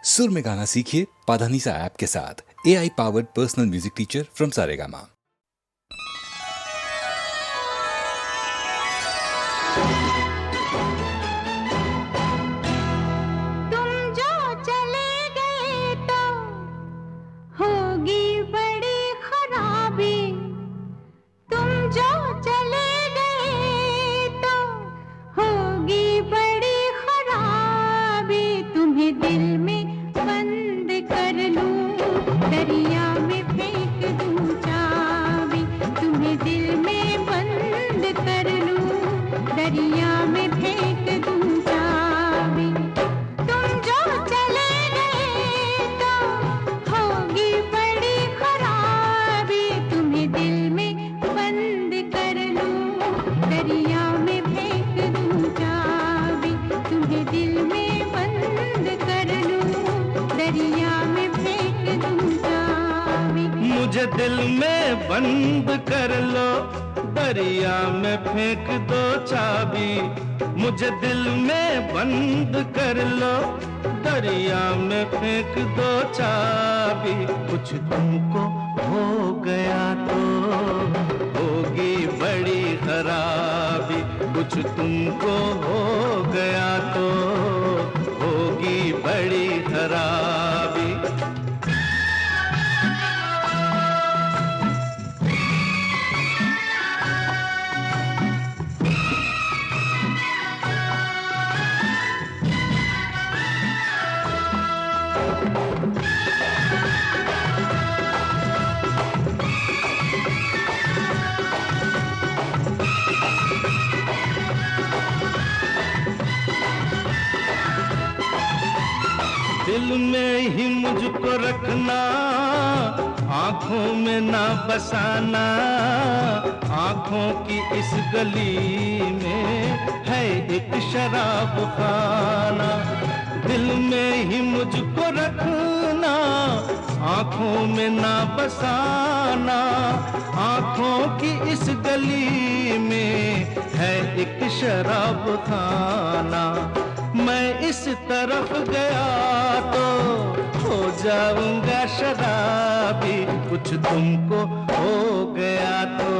सुर में गाना सीखिए पाधानीसा ऐप के साथ। AI powered personal music teacher from Saregama. दिल में बंद कर लो, दरिया में फेंक दो चाबी। मुझे दिल में बंद कर लो, दरिया में फेंक दो चाबी। कुछ तुमको हो गया तो होगी बड़ी खराबी। कुछ तुमको हो गया तो होगी बड़ी खराबी। दिल में ही मुझको रखना, आंखों में ना बसाना। आंखों की इस गली में है एक शराब खाना। दिल में ही मुझको रखना, आंखों में ना बसाना। आंखों की इस गली में है एक शराब खाना। मैं इस तरफ गया तो हो जाऊंगा शराबी। कुछ तुमको हो गया तो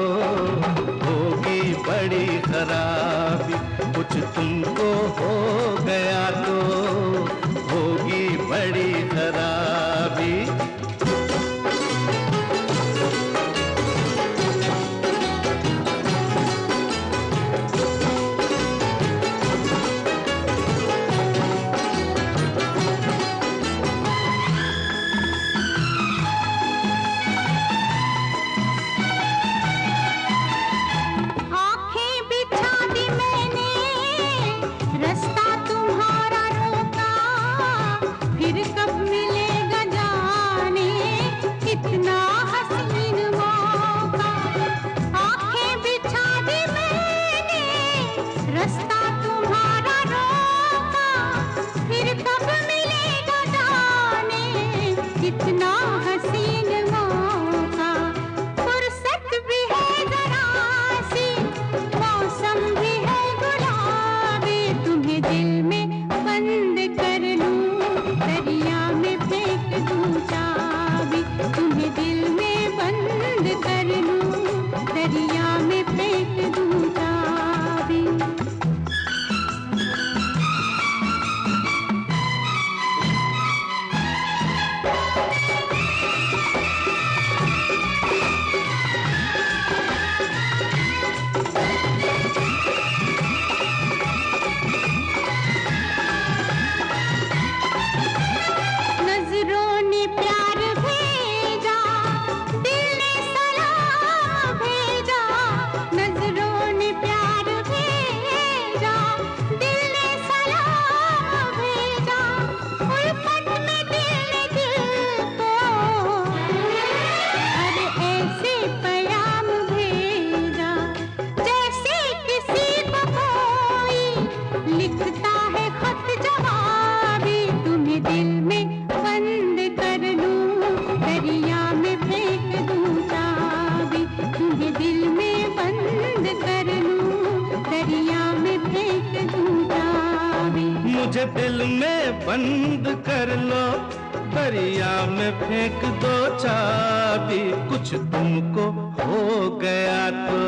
होगी बड़ी खराबी। कुछ तुमको हो गया तो होगी बड़ी खराबी। मुझे दिल में बंद कर लो, दरिया में फेंक दो चाबी, कुछ तुमको हो गया तो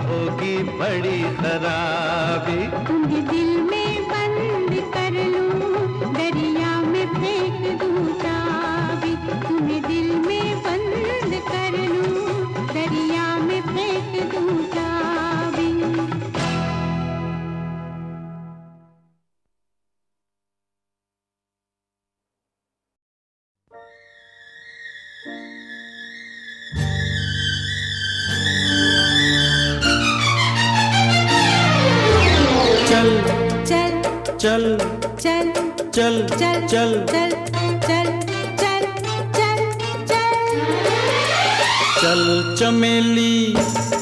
होगी बड़ी खराबी। तुम्हें दिल में बंद कर लूं, दरिया में फेंक दूं चाबी। तुम्हें दिल में बंद कर लूं, दरिया में फेंक दूं चाबी। चल चल चल चल चल चल चल चल चल चल चल चल चल चमेली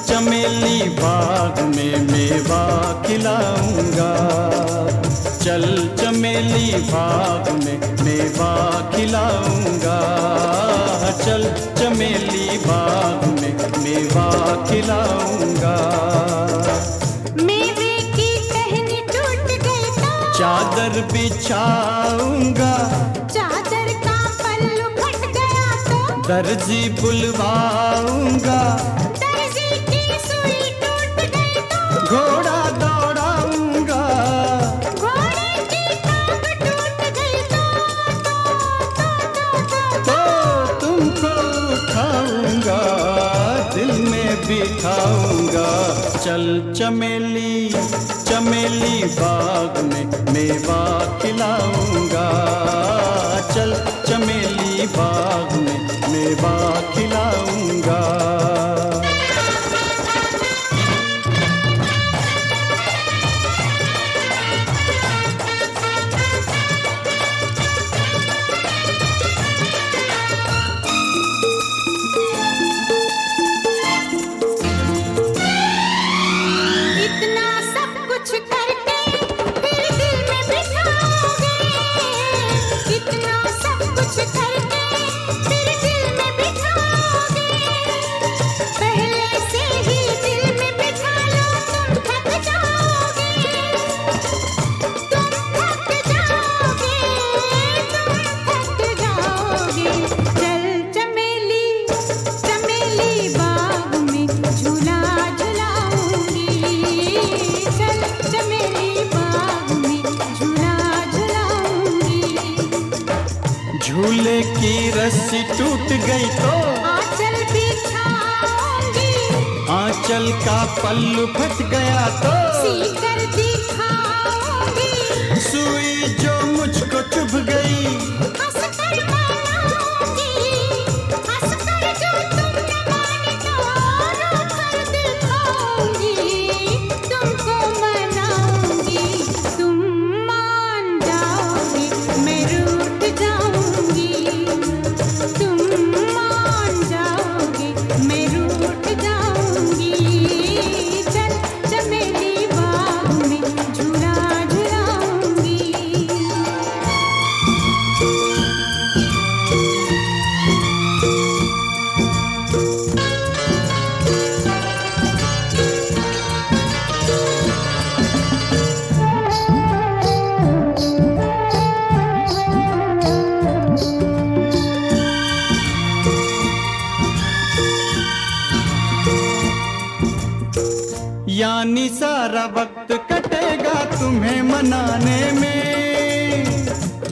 चमेली बाग में मेवा खिलाऊंगा। चल चमेली बाग में मेवा खिलाऊंगा। चल चमेली बाग में मेवा खिलाऊंगा। मेवे की टहनी टूट गई तो चादर बिछाऊंगा। चादर का पल्लू फट गया तो दर्जी बुलवाऊंगा। दर्जी की सुई टूट गई तो घोड़ा दौड़ाऊंगा। घोड़े की टांग टूट गई तो तुमको उठाऊंगा, दिल में बिठाऊंगा। चल चमेली चमेली बाग में मेवा खिलाऊंगा। चल चमेली बाग में मेवा खिलाऊंगा। इतना सब कुछ करके फिर दिल में बिठाओगे। इतना सब कुछ करके फिर दिल में बिठाओगे। पहले से ही दिल में बिठा लो, तुम थक जाओगे। तुम थक जाओगे, तुम थक जाओगे। चल चमेली चमेली बाग में झूला झुलाऊंगी। चल चमेली बाग में झूला झुलाऊंगी। झूले की रस्सी टूट गई तो आंचल बिछाऊंगी। आंचल का पल्लू फट गया तो सीकर दिखाऊंगी। सुई जो मुझको चुभ गई। हंस कर मनाऊंगी। हंस कर जो तुम न माने तो रो कर दिखाऊंगी। तुमको मनाऊंगी, तुम मान जाओगे, मैं रूठ जाऊंगी। तुम मान जाओगे, मैं रूठ जाऊंगी। चल चमेली बाग में झूला झुलाऊंगी। यानी सारा वक्त कटेगा तुम्हें मनाने में।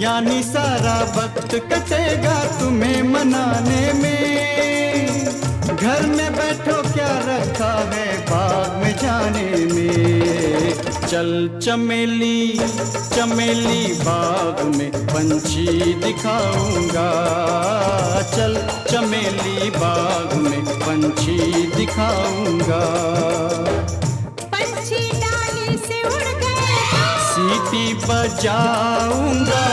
यानी सारा वक्त कटेगा तुम्हें मनाने में। घर में बैठो क्या रखा है बाग में जाने में। चल चमेली चमेली बाग में पंछी दिखाऊंगा। चल चमेली बाग में पंछी दिखाऊंगा। पंछी डाली से उड़ गए तो सीटी बजाऊंगा।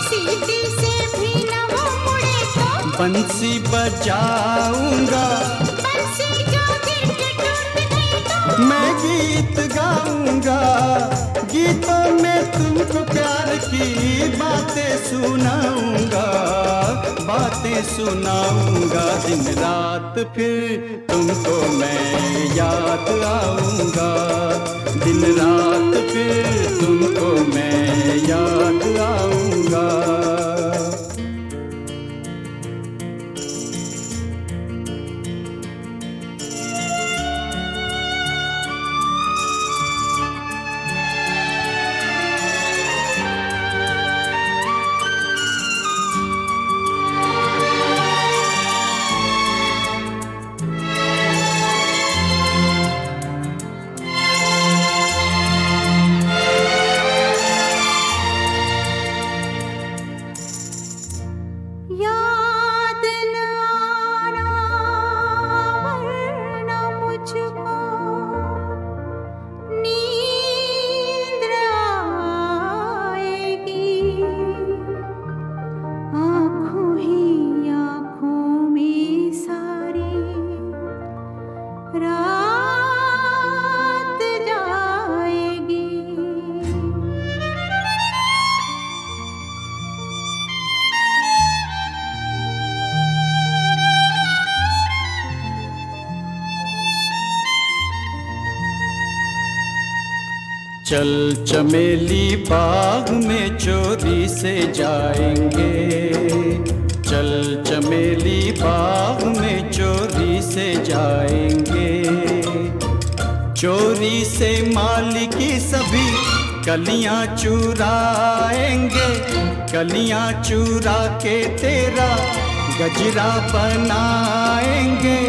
सीटी से भी न वो मुड़े तो बंसी बजाऊंगा। बंसी जो गिर के टूट गई तो मैं गीत गाऊंगा। गीतों में तुमको प्यार की बातें सुनाऊंगा। बातें सुनाऊंगा। दिन रात फिर तुमको मैं याद आऊंगा। दिन रात फिर तुमको मैं याद आऊंगा। चल चमेली बाग में चोरी से जाएंगे, चल चमेली बाग में चोरी से जाएंगे। चोरी से माली की सभी कलियां चुराएंगे, कलियां चुरा के तेरा गजरा बनाएंगे।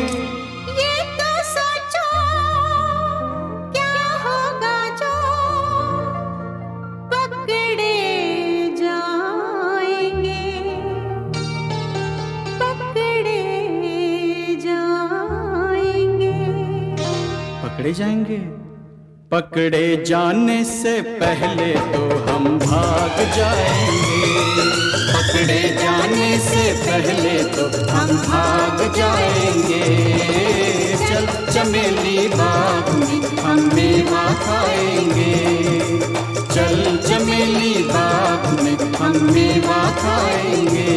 ये तो सोचो क्या होगा जो पकड़े जाएंगे, पकड़े जाएंगे। पकड़े जाएंगे? पकड़े जाने से पहले तो हम भाग जाएंगे, पकड़े जाने से पहले तो हम भाग जाएंगे। चल चमेली बाग में हम मेवा खाएंगे, चल चमेली बाग में हम मेवा खाएंगे।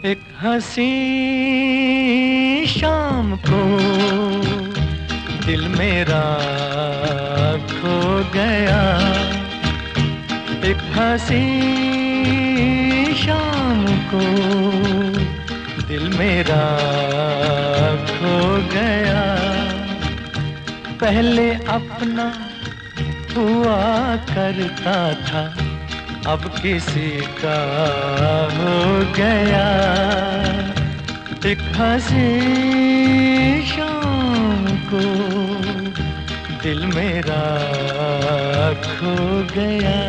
एक हंसी शाम को दिल मेरा खो गया, एक हंसी शाम को दिल मेरा खो गया। पहले अपना हुआ करता था, अब किसी का हो गया। एक हंसी शाम को दिल मेरा खो गया।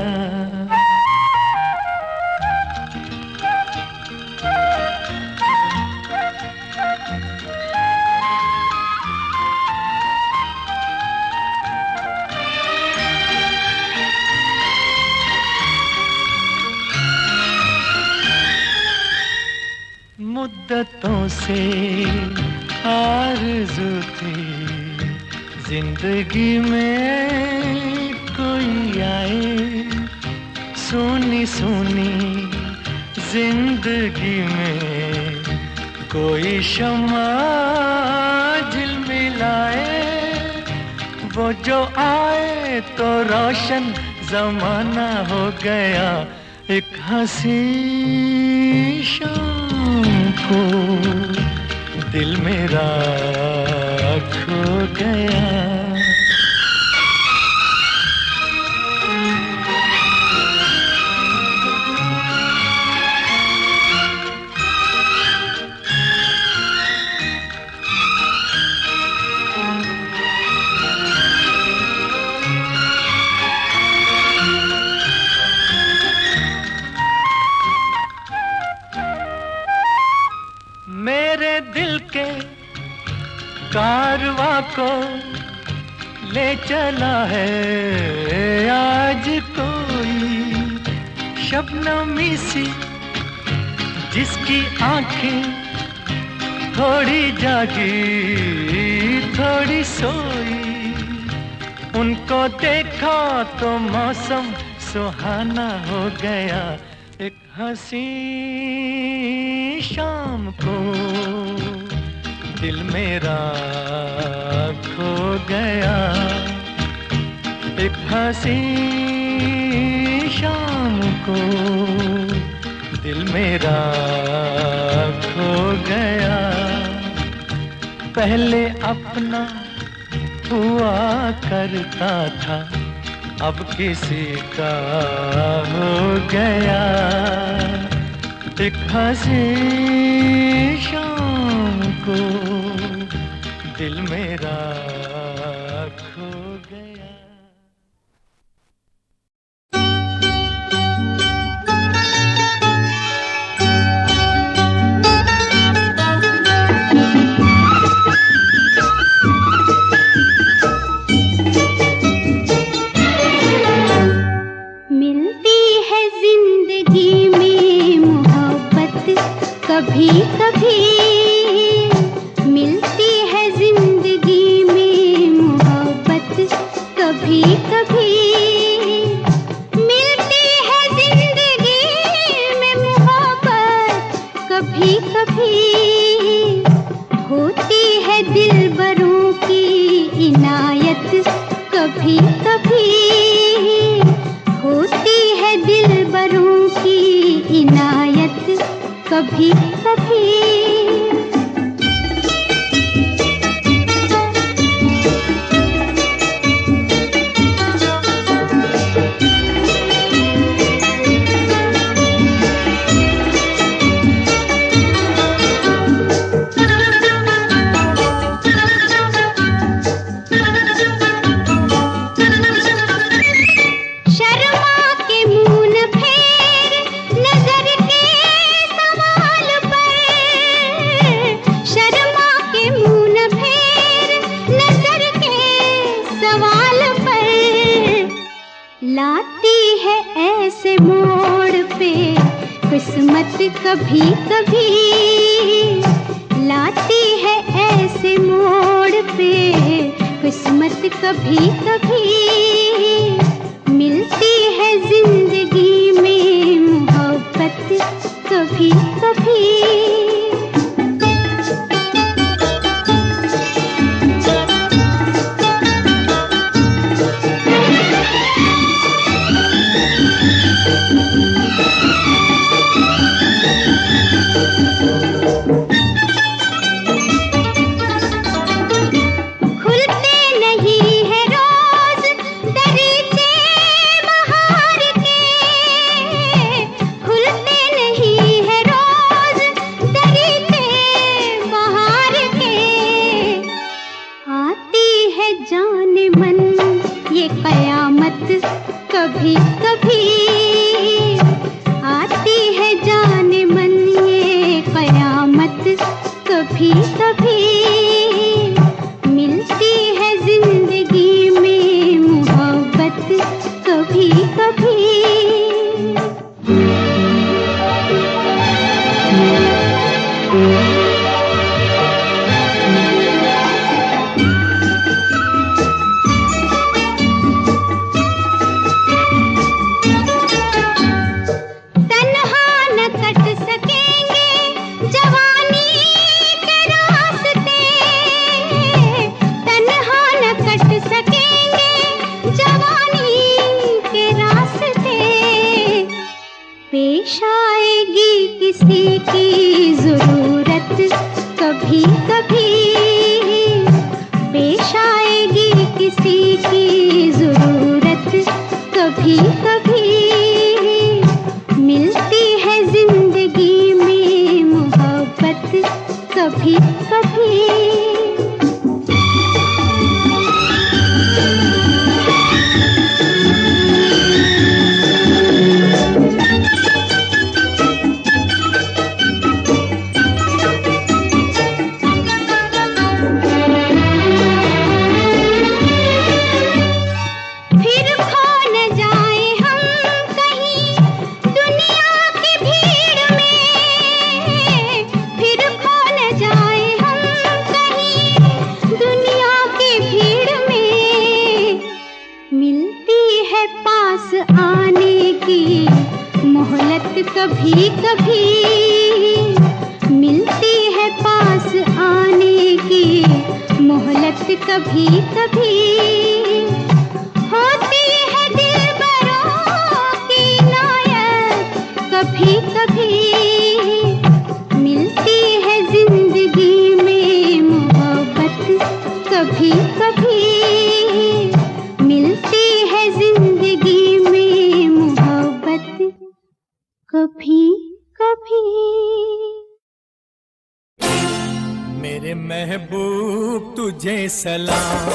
मुद्दतों से आरज़ू थी जिंदगी में कोई आए, सुनी सुनी जिंदगी में कोई शम्मा झिलमिलाए। वो जो आए तो रोशन जमाना हो गया। एक हंसी शाम को दिल मेरा खो गया। मेरे दिल के कारवां को ले चला है आज कोई शबनमी सी, जिसकी आंखें थोड़ी जागी थोड़ी सोई। उनको देखा तो मौसम सुहाना हो गया। एक हंसी शाम को दिल मेरा खो गया। एक हंसी शाम को दिल मेरा खो गया। पहले अपना हुआ करता था, अब किसी का हो गया। एक हंसी शाम को दिल मेरा खो गया। मिलती है जिंदगी में मोहब्बत कभी कभी, मिलती है जिंदगी में मोहब्बत कभी कभी, मिलती है जिंदगी में मोहब्बत कभी कभी, होती है दिलबरों की इनायत कभी कभी, होती है दिलबरों की इनायत कभी कभी। लाती है ऐसे मोड़ पे किस्मत कभी कभी, लाती है ऐसे मोड़ पे किस्मत कभी कभी, मिलती है जिंदगी में मोहब्बत कभी कभी। कभी कभी आती है जाने मन ये कयामत कभी कभी, मिलती है जिंदगी में मोहब्बत कभी कभी। पेश आएगी किसी की जरूरत कभी कभी, पेश आएगी किसी की जरूरत कभी कभी, मिलती है जिंदगी में मोहब्बत कभी कभी। कभी कभी मिलती है पास आने की मोहलत कभी कभी, होती है दिलबरों की इनायत कभी कभी, मिलती है जिंदगी में मोहब्बत कभी कभी, मिलती है जिंदगी मेरे महबूब तुझे सलाम,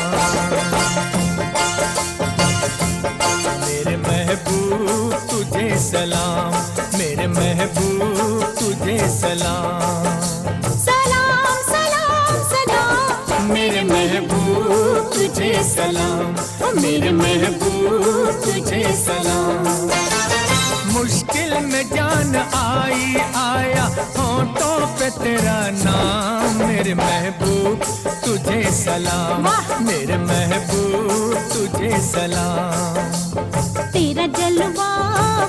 मेरे महबूब तुझे सलाम, मेरे महबूब तुझे सलाम। सलाम सलाम सलाम मेरे महबूब तुझे सलाम, मेरे महबूब तुझे सलाम। मुश्किल में जान आई आया होठों पे तेरा नाम, मेरे महबूब तुझे सलाम, मेरे महबूब तुझे सलाम। तेरा जलवा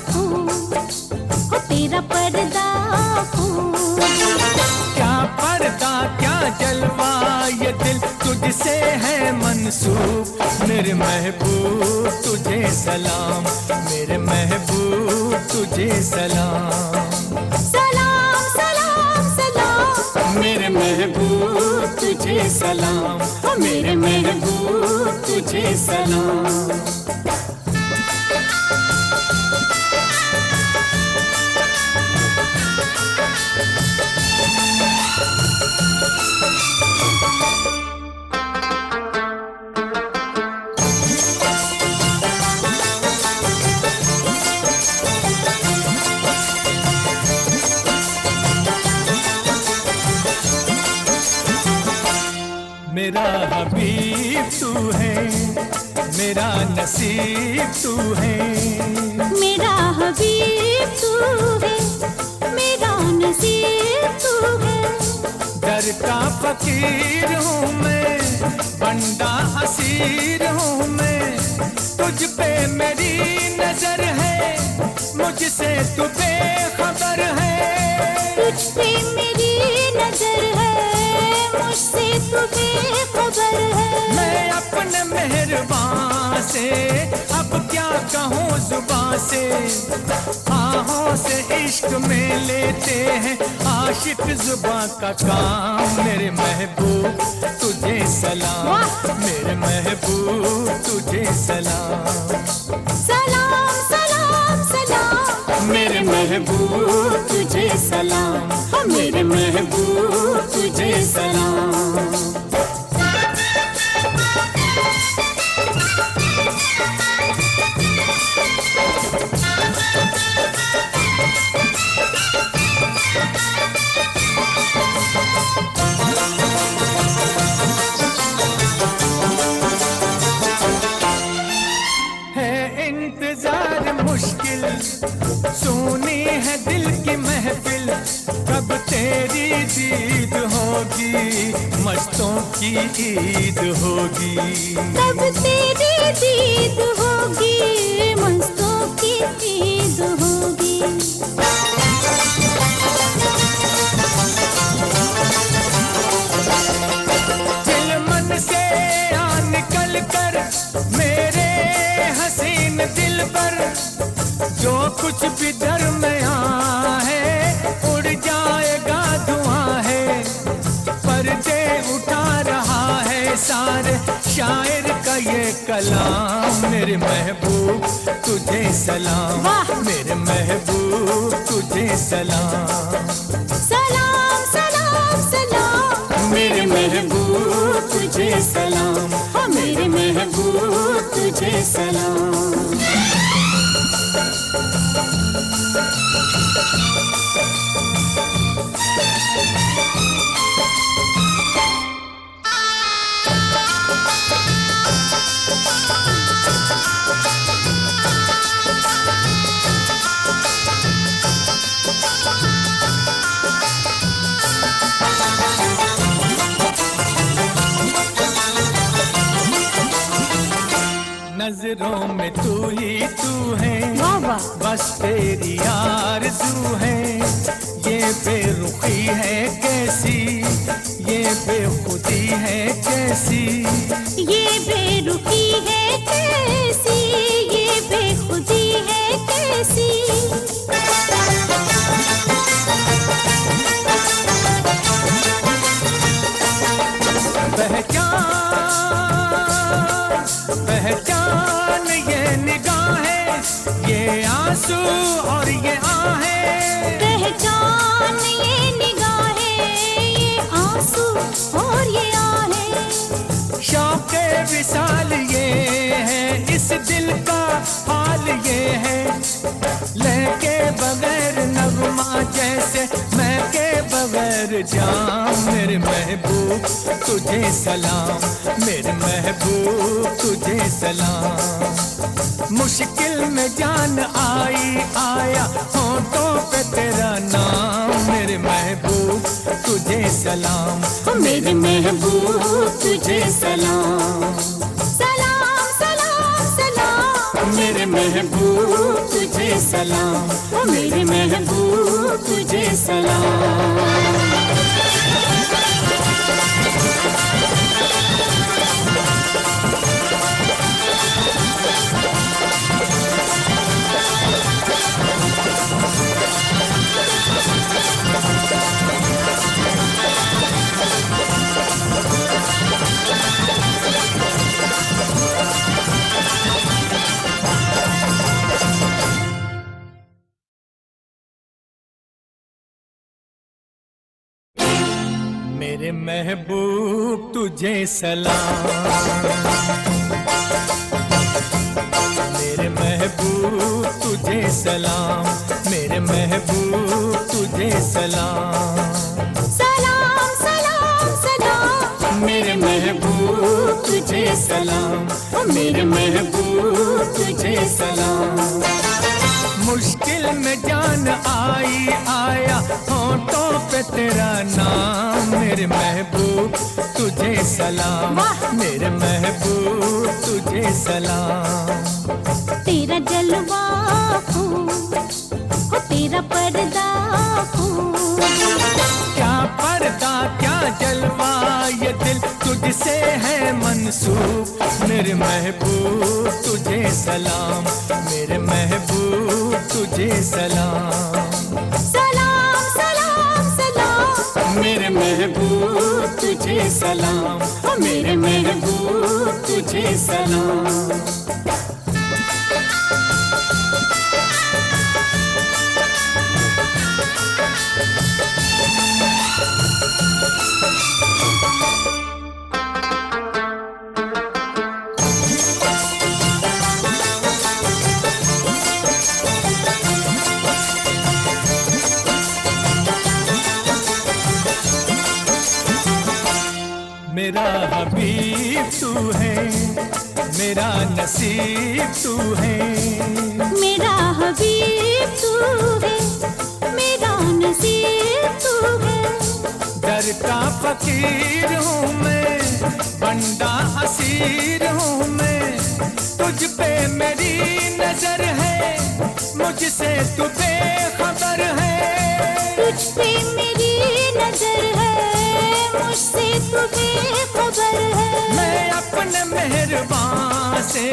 खूब हो तेरा पर्दा खूब, क्या पर्दा क्या जलवा ये दिल तुझसे है मंसूब, मेरे महबूब तुझे सलाम, मेरे महबूब तुझे सलाम। सलाम सलाम सलाम मेरे महबूब तुझे सलाम, मेरे महबूब तुझे सलाम। मेरा हबीब तू है, मेरा नसीब तू है, मेरा हबीब तू है, मेरा नसीब तू है। दर का फकीर हूँ मैं, बंदा असीर हूँ मैं, तुझ पे मेरी नजर है, मुझसे तू बेखबर है। तुझ पे मेरी नजर है, मुझसे तू बेखबर है। मैं अपने मेहरबान से अब क्या कहूँ जुबान से, आहों से इश्क में लेते हैं आशिक जुबां का काम, मेरे महबूब तुझे सलाम, मेरे महबूब तुझे सलाम। सलाम सलाम सलाम मेरे महबूब तुझे सलाम, मेरे महबूब तुझे सलाम। है इंतजार मुश्किल, सुनी है दिल की महफिल, कब तेरी दीद होगी, मस्तों की ईद होगी। तब तेरी दीद होगी, मस्तों की ईद होगी। दिल मन से आ निकल कर मेरे हसीन दिल पर, जो कुछ भी दरमिया है उड़ जाएगा धुआं है, पर्दे उठा रहा है सारे शायर का ये कलाम, मेरे महबूब तुझे सलाम, मेरे महबूब तुझे सलाम। सलाम सलाम सलाम मेरे महबूब तुझे सलाम, मेरे महबूब तुझे सलाम। नजरों में तू ही तू है, बस तेरी आरज़ू है, ये बेरुखी है कैसी, ये बेखुदी है कैसी, ये बेरुखी है कैसी, ये बेखुदी है कैसी। पहचान ये निगाहें, ये आंसू और ये आहें, पहचान ये निगाहें, ये आंसू दिल का हाल ये है, लेके बगैर नगमा जैसे मैं के बगैर जाम। मेरे महबूब तुझे सलाम, मेरे महबूब तुझे सलाम। मुश्किल में जान आई आया होठों पे तेरा नाम। मेरे महबूब तुझे सलाम, मेरे महबूब तुझे सलाम। सलाम सलाम सलाम मेरे महबूब तुझे सलाम, मेरे महबूब तुझे सलाम। मेरे महबूब तुझे सलाम, मेरे महबूब तुझे सलाम, मेरे महबूब तुझे सलाम। सलाम सलाम सलाम मेरे महबूब तुझे सलाम, मेरे महबूब तुझे सलाम। मुश्किल में जान आई आया होठों पे तेरा नाम। मेरे महबूब तुझे सलाम, मेरे महबूब तुझे सलाम। तेरा जलवा हो तेरा पर्दा हो, क्या पर्दा क्या जलवा ये दिल तुझसे है मंसूब। मेरे महबूब तुझे सलाम, मेरे महबूब तुझे सलाम। सलाम सलाम सलाम मेरे महबूब तुझे सलाम, मेरे महबूब तुझे सलाम। मेरा हबीब तू है, मेरा नसीब तू है। मेरा हबीब तू है, मेरा नसीब तू है। दर का फकीर हूँ मैं, बंदा असीर हूँ मैं। तुझ पे मेरी नजर है, मुझसे तू बेखबर है। तुझ पे मेरी नजर है, मुझसे तू बेखबर है। मैं अपने मेहरबान से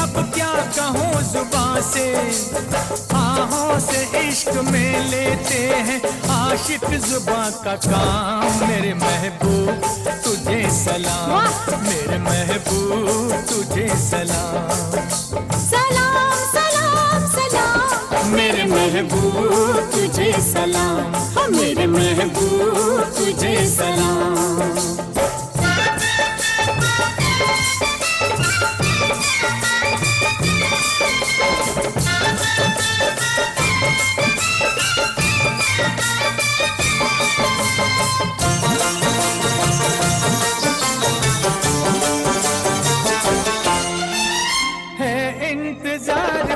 अब क्या कहूँ जुबान से। आहों से इश्क में लेते हैं आशिक जुबां का काम। मेरे महबूब तुझे सलाम, मेरे महबूब तुझे सलाम। सलाम सलाम सलाम मेरे महबूब तुझे सलाम, मेरे महबूब तुझे सलाम।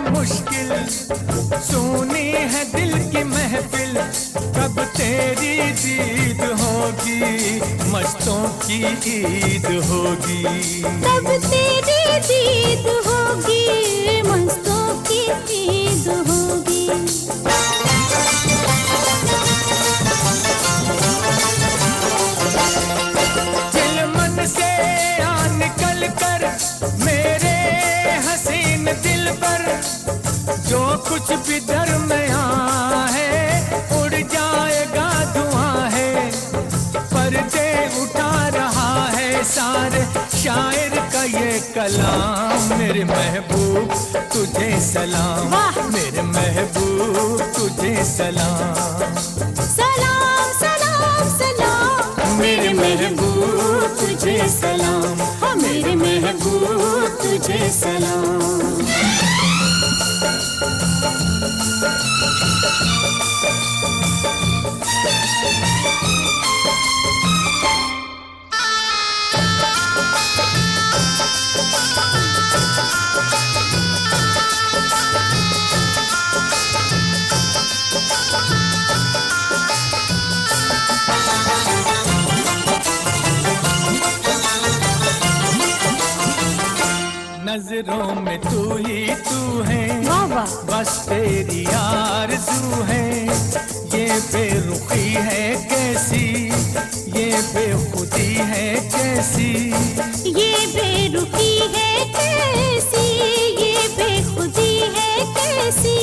मुश्किल सुनी है दिल की महफिल, कब तेरी दीद होगी, मस्तों की ईद होगी। कब तेरी दीद होगी, मस्तों की ईद होगी। दिल मन से आ निकल कर मेरे हसीन दिल पर, जो कुछ भी दरमिया है उड़ जाएगा धुआं है। पर्दे उठा रहा है सारे शायर का ये कलाम। मेरे महबूब तुझे सलाम, मेरे महबूब तुझे सलाम। सलाम सलाम सलाम मेरे महबूब तुझे सलाम, मेरे महबूब तुझे सलाम। नजरों में तू ही तू है, वाह वाह। बस तेरी आरज़ू है। ये बेरुखी है कैसी, ये बेखुदी है कैसी, ये बेरुखी है कैसी, ये बेखुदी है कैसी।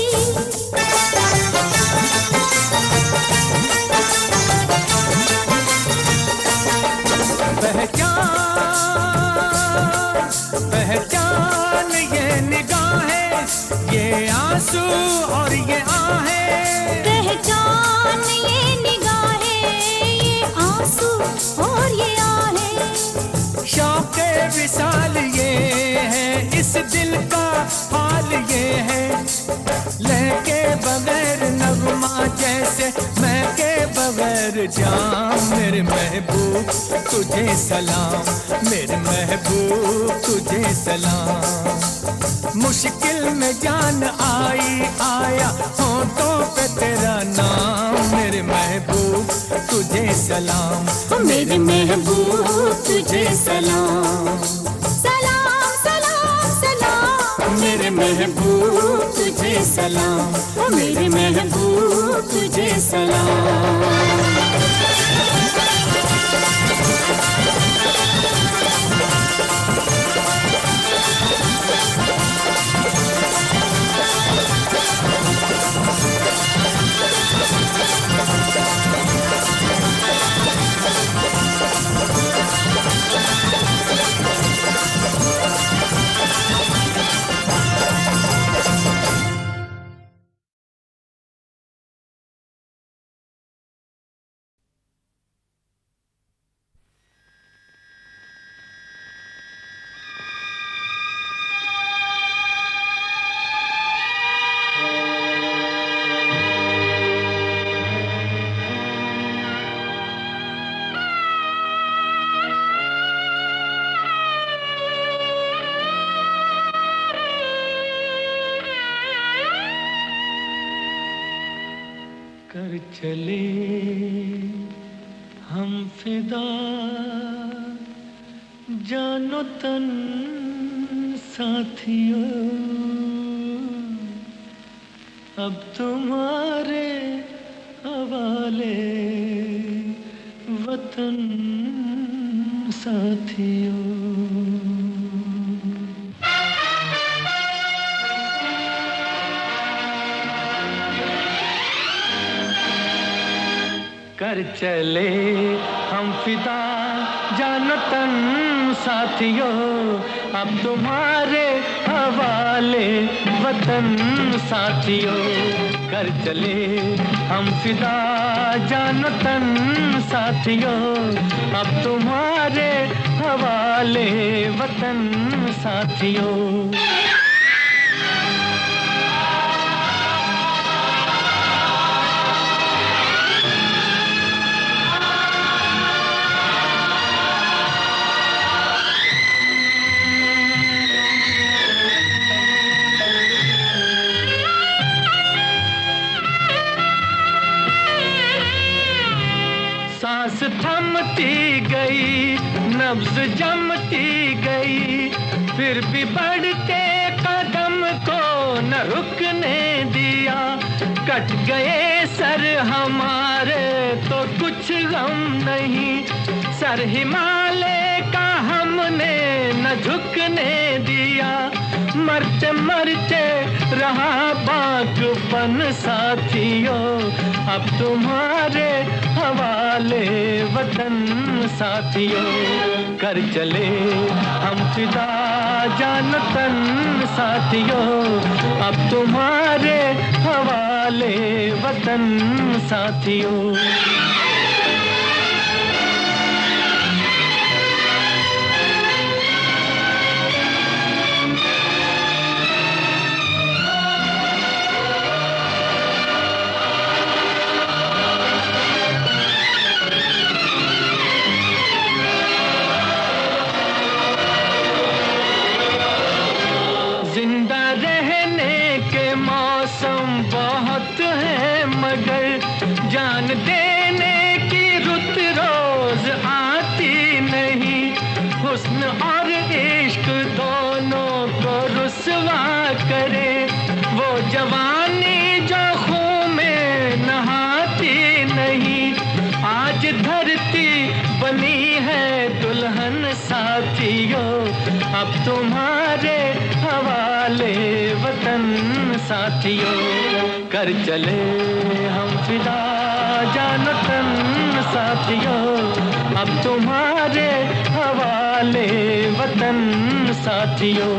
पहचान ये निगाहें, ये आंसू और ये आहें। पहचान ये निगाहें, ये आंसू और ये आहें। शौक़े विसाल ये है, इस दिल का हाल ये है। लहके बगैर नगमा जैसे महके बगैर जाम। मेरे महबूब तुझे सलाम, मेरे महबूब तुझे सलाम। मुश्किल में जान आई आया होठों पे तेरा नाम। मेरे महबूब तुझे सलाम, मेरे महबूब तुझे सलाम। सलाम सलाम सलाम, मेरे महबूब तुझे सलाम, मेरे महबूब तुझे सलाम। कर चले हम फिदा, जानो तन साथियों। अब तुम्हारे हवाले वतन साथियों। कर चले हम फिदा, जानो तन साथियों। अब तुम्हारे हवाले वतन साथियों। कर चले हम फिदा, जानो तन साथियों। अब तुम्हारे हवाले वतन साथियों। सांस थमती गई, नब्ज जमती गई, फिर भी बढ़ते कदम को न रुकने दिया। कट गए सर हमारे तो कुछ गम नहीं, सर हिमालय का हमने न झुकने दिया। मरते मरते रहा बागपन साथियों। अब तुम्हारे हवाले वतन साथियों। कर चले हम फिदा, जानो तन साथियों। अब तुम्हारे हवाले वतन साथियों। जान देने की रुत रोज आती नहीं, हुस्न और इश्क दोनों को करे वो जवानी जो खून में नहाती नहीं। आज धरती बनी है दुल्हन साथियों, अब तुम्हारे हवाले वतन साथियों। कर चले हम फिदा जान तन साथियों, अब तुम्हारे हवाले वतन साथियों।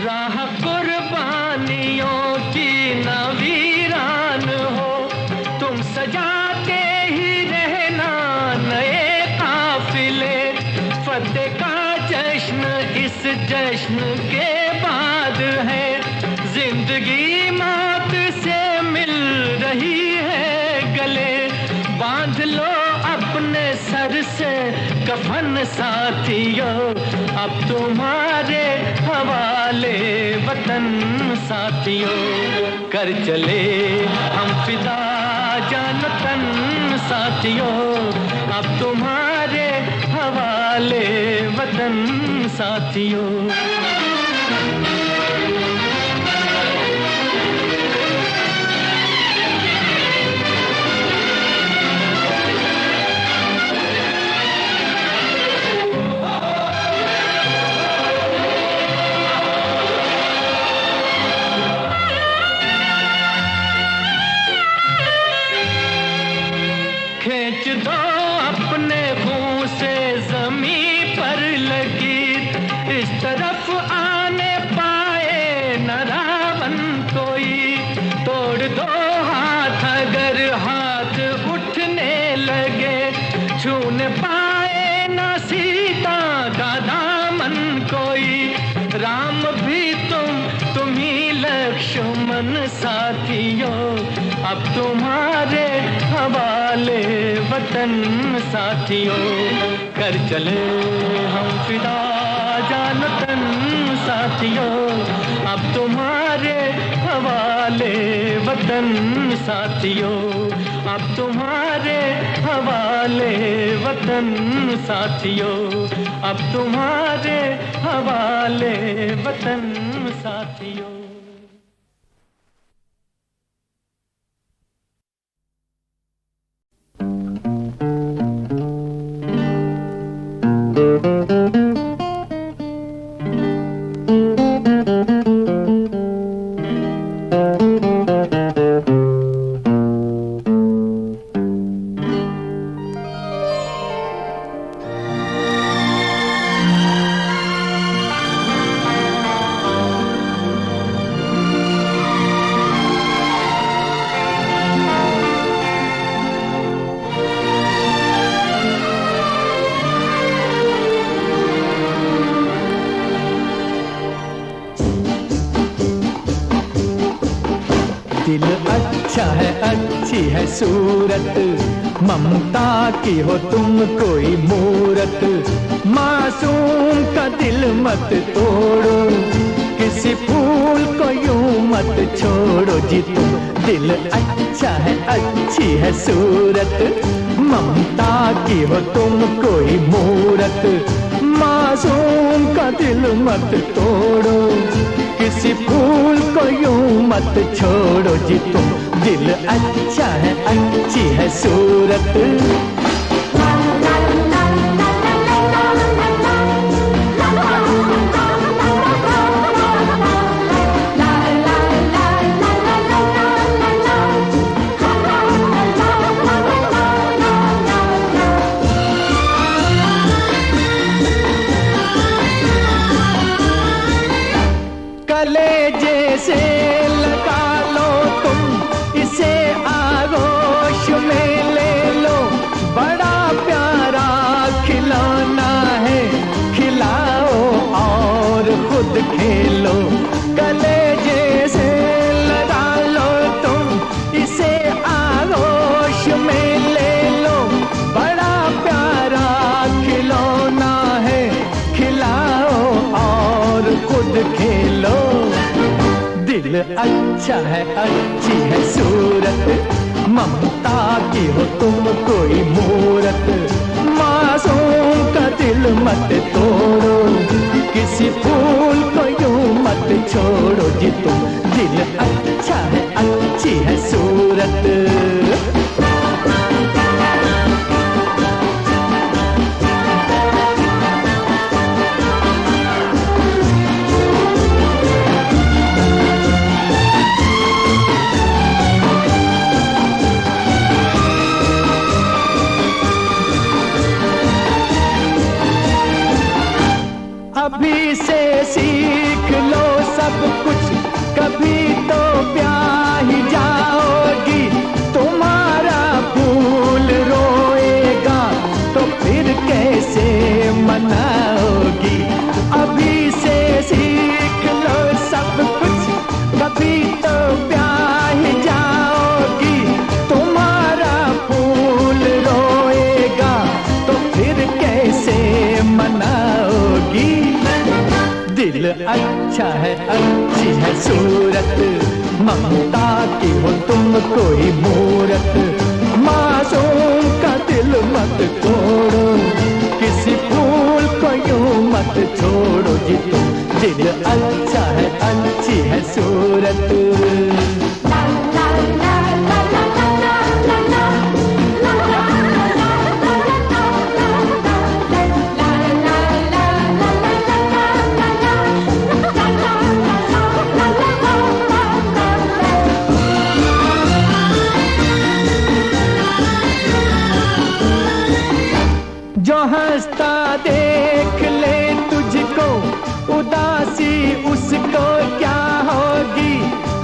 राह कुर्बानियों की न वीरान हो, तुम सजाते ही रहना नए काफिले। फतेह का जश्न इस जश्न के बाद है, जिंदगी मौत से मिल रही है गले। बांध लो अपने सर से कफन साथियों, अब तुम्हारे हवाले वतन साथियों। कर चले हम फिदा जान तन साथियों, अब तुम्हारे हवाले वतन साथियों। खींच दो अपने खून से जमीन पर लकीर, इस तरफ आने पाए न रावण कोई। तोड़ दो हाथ अगर हाथ उठने लगे, छूने पाए न सीता का दामन कोई। राम भी तुम ही लक्ष्मण साथियों, अब तुम्हारे हवाले वतन साथियों। कर चले हम फिदा जान तन साथियों, अब तुम्हारे हवाले वतन साथियों। अब तुम्हारे हवाले वतन साथियों, अब तुम्हारे हवाले वतन साथियों। दिल अच्छा है अच्छी है सूरत, ममता की हो तुम कोई मूरत। मासूम का दिल मत तोड़ो, किसी फूल को यूं मत छोड़ो जी तुम। दिल अच्छा है अच्छी है सूरत, ममता की हो तुम कोई मूरत। मासूम का दिल मत तोड़ो, किसी फूल को यूं मत छोड़ो जी तुम। दिल अच्छा है अच्छी है सूरत। कलेजे से लगा लो तुम इसे, आगोश में ले लो। बड़ा प्यारा खिलौना है, खिलाओ और खुद खेलो। कलेजे से लगा लो तुम इसे, आगोश में ले लो। बड़ा अच्छा है, अच्छी है सूरत, ममता की हो तुम कोई मूरत। मासूम का दिल मत तोड़ो, किसी फूल को यूं मत छोड़ो जी तुम। दिल अच्छा है, अच्छी है सूरत। अभी से सीख लो सब कुछ, कभी तो ब्याह ही जाओगी। तुम्हारा फूल रोएगा तो फिर कैसे मनाओगी। अभी से सीख लो सब कुछ, कभी तो ब्याह ही जाओगी। तुम्हारा फूल रोएगा तो फिर कैसे मनाओगी। दिल अच्छा है, अच्छी है सूरत, ममता की हो तुम कोई मूरत। मासूम का दिल मत तोड़ो, किसी फूल को यूं मत छोड़ो जी तुम। दिल अच्छा है, अच्छी है सूरत। जो हंसता देख ले तुझको, उदासी उसको क्या होगी।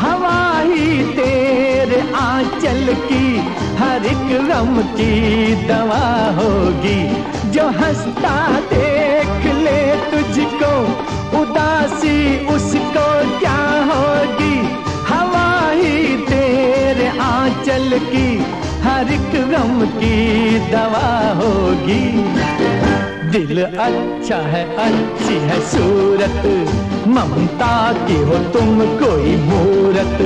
हवा ही तेरे आंचल की हर एक गम की दवा होगी। जो हंसता देख ले तुझको, उदासी उसको क्या होगी। हवा ही तेरे आंचल की हर एक गम की दवा होगी। दिल अच्छा है, अच्छी है सूरत, ममता की हो तुम कोई मूरत।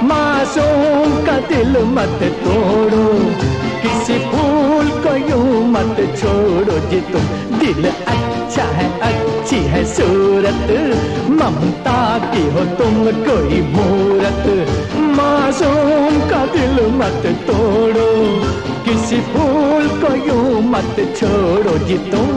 मासूम का दिल मत तोड़ो, किसी फूल को यूं मत छोड़ो जी तुम। दिल अच्छा है, अच्छी है सूरत, ममता की हो तुम कोई मूरत। मासूम का दिल मत तोड़ो, किसी फूल को यूं मत छोड़ो जी तुम।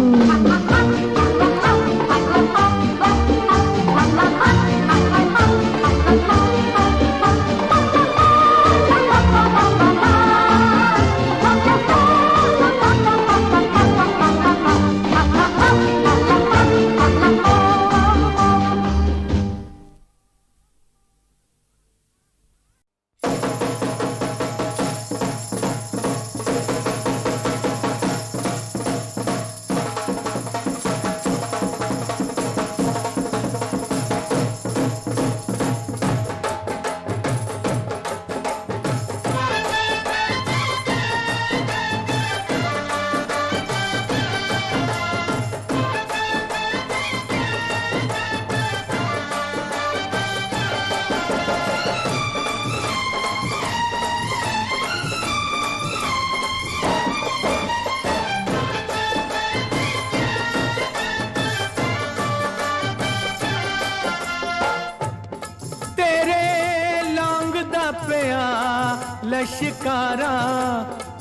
लश्कारा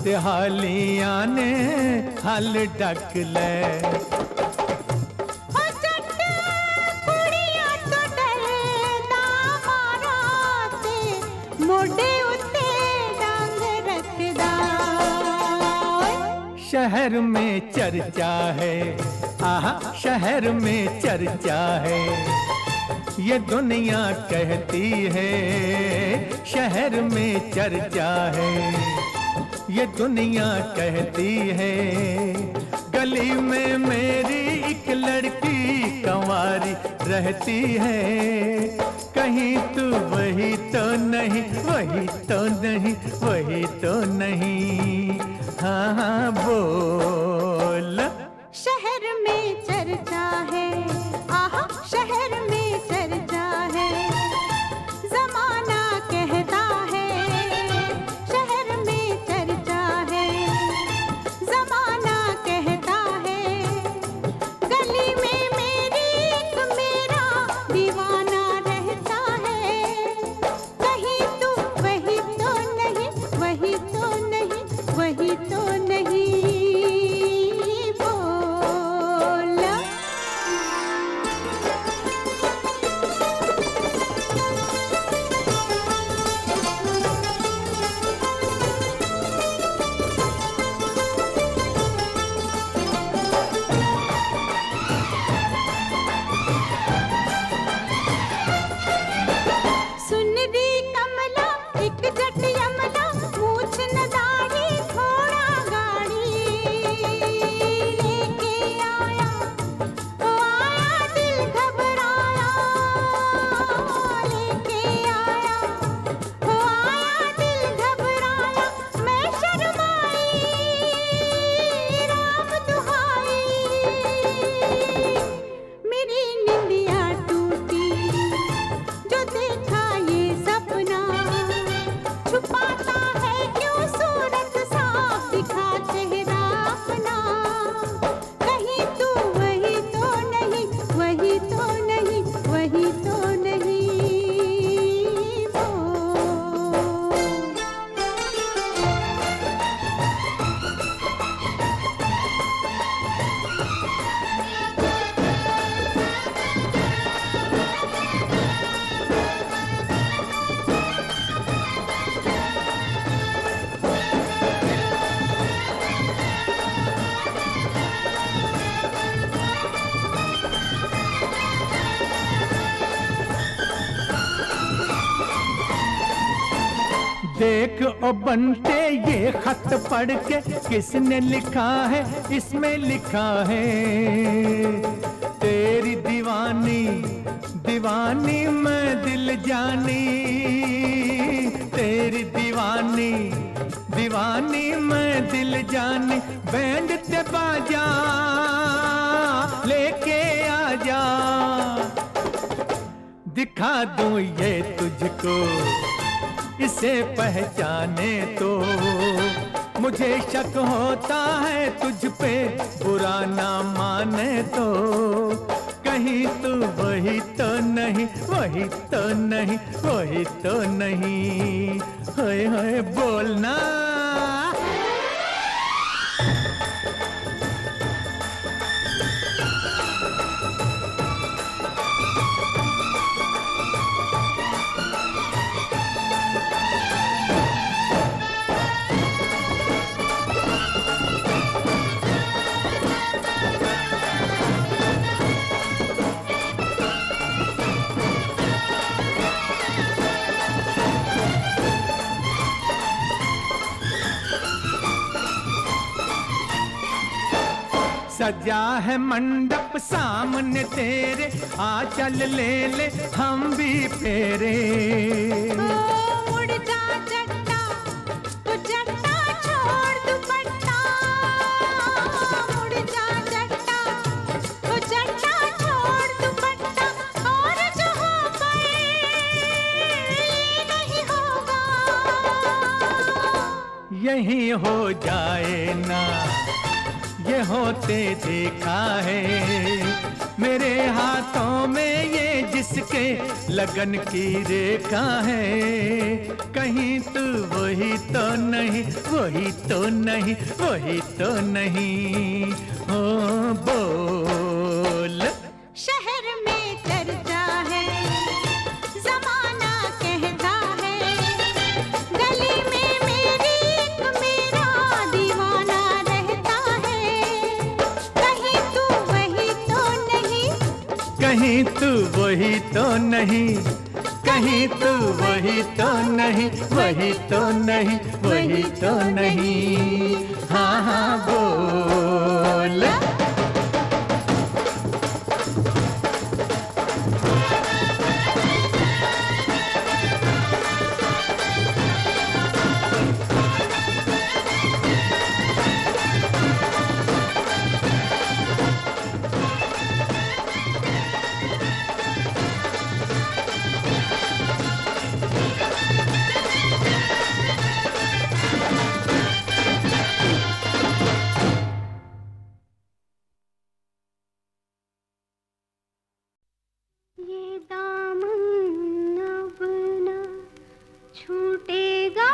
ते हालियां ने हल डक ले। शहर में चर्चा है, आहा शहर में चर्चा है, ये दुनिया कहती है। शहर में चर्चा है, ये दुनिया कहती है। गली में मेरी एक लड़की कंवारी रहती है। कहीं तू वही तो नहीं, वही तो नहीं, वही तो नहीं। हाँ हाँ बोल। शहर में चर्चा है, आहा शहर में चर्चा है। देख ओ बंटे ये खत पढ़ के किसने लिखा है, इसमें लिखा है तेरी दीवानी दीवानी मैं दिल जानी, तेरी दीवानी दीवानी मैं दिल जानी। बैंड ते बाजा लेके आजा, दिखा दूं ये तुझको, इसे पहचाने तो। मुझे शक होता है तुझ पे, बुरा ना माने तो। कहीं तू वही तो नहीं, वही तो नहीं, वही तो नहीं। होए होए बोलना। सजा है मंडप सामने तेरे, आ चल ले ले हम भी फेरे। उड़ जा जट्टा, तू जट्टा छोड़ दुपट्टा। उड़ जा जट्टा, तू जट्टा छोड़ दुपट्टा। और जो हो गए नहीं होगा, यही हो जाए ना, ये होते देखा है मेरे हाथों में ये जिसके लगन की रेखा है। कहीं तू वही तो नहीं, वही तो नहीं, वही तो नहीं। हो बोल। शहर में चर्चा है, जमाना कहता है, गली में मेरी एक मेरा दीवाना रहता है। कहीं तू वही तो नहीं, कहीं तू वही तो नहीं, कहीं तू वही तो नहीं, वही तो नहीं, वही तो नहीं। हाँ हाँ बोल। ये दामन अब न छूटेगा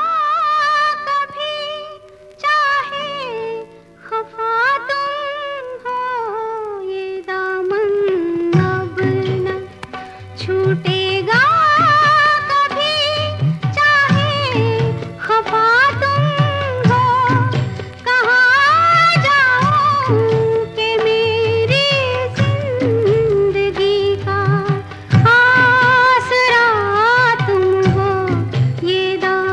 कभी, चाहे खफा तुम हो। ये दामन अब न छूटेगा कभी, चाहे खफा तुम हो। कहाँ जाऊं कि मेरी जिंदगी का आसरा तुम हो। ये दामन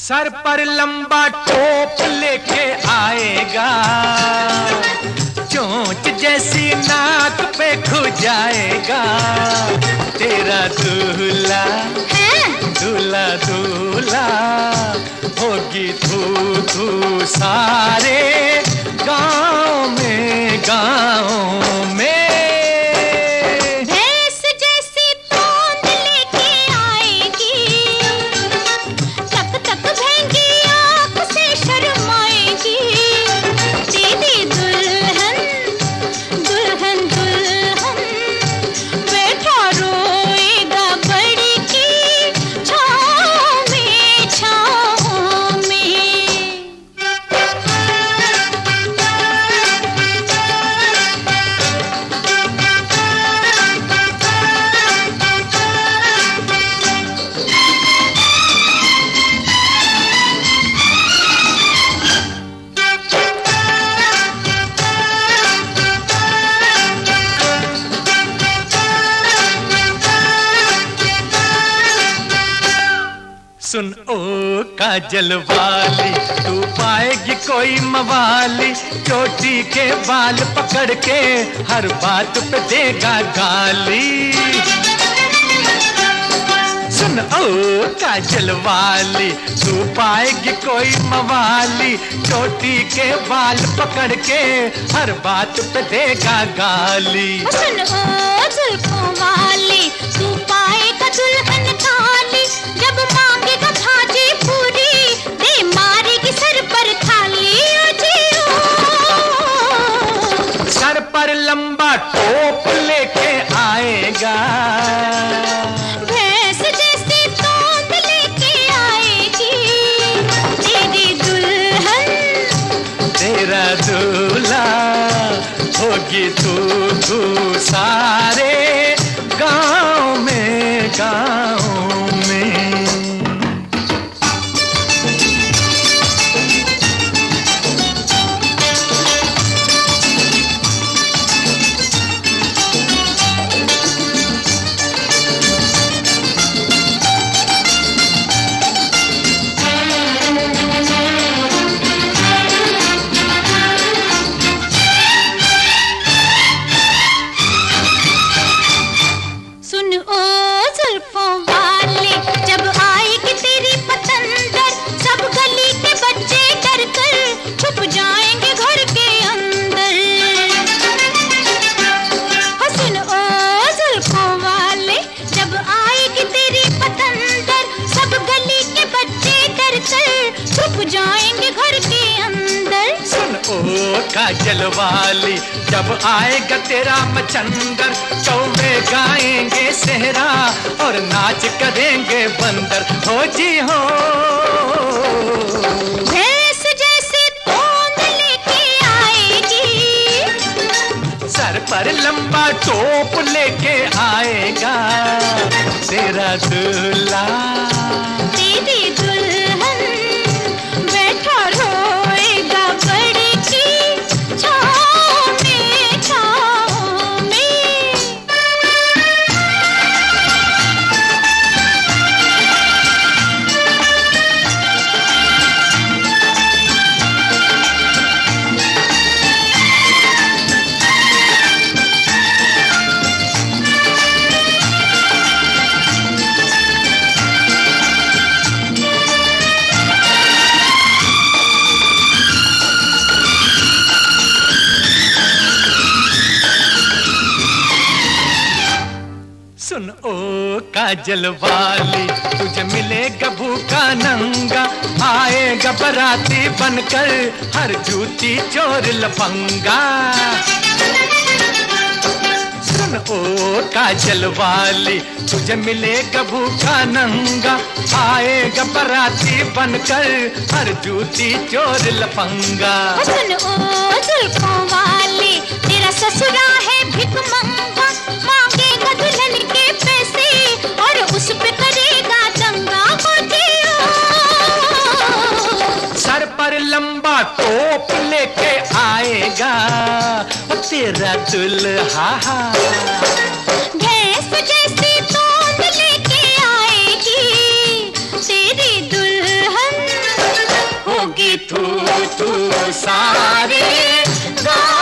सर पर लंबा टोप लेके आएगा, चोंच जैसी नाक पे खु जाएगा। तेरा दूल्हा दूल्हा दूल्हा होगी थू थू सारे गाँव में गाँव में। सुन ओ काजल वाली, तू पाएगी कोई मवाली, चोटी के बाल पकड़ के हर बात पे देगा गाली। सुन ओ काजल वाली, तू पाएगी कोई मवाली, चोटी के बाल पकड़ के हर बात पे देगा गाली। सुन ओ जुल्फों वाली, तू पाएगा दुल्हन काली, जब मांगेगा भाजी पूरी, दे मारेगी सर पर थाली। सर पर लंबा टोप लेके आएगा, भैंस जैसी तोंद लेके आएगी। तेरी दुल्हन तेरा दूल्हा होगी तू तू सारे गाँव में गाँव में। काजल वाली, जब आएगा तेरा मचंदर, चौवे गाएंगे सेहरा और नाच करेंगे बंदर। हो जी हो भैंस जैसी तोंद लेके आएगी, सर पर लंबा टोप लेके आएगा। तेरा दूल्हा तेरी दुल्हन बैठा रोएगा बड़ी की छाँव में छाँव में। सुन ओ काजल वाली, तुझे मिलेगा भूखा नंगा, आएगा बराती बनकर हर जूती चोर लफंगा। सुन ओ काजल वाली, तुझे मिलेगा भूखा नंगा, आएगा बराती बनकर हर जूती चोर लफंगा। सुन ओ जुल्फों वाली, तेरा ससुरा है भिख मंगा, मांगेगा दुल्हन के पैसे और उस पे करेगा दंगा। सर पर लंबा टोप लेके आएगा तेरा दुल्हा। भैंस जैसी तोंद लेके आएगी तेरी दुल्हन। थू थू सारे गाँव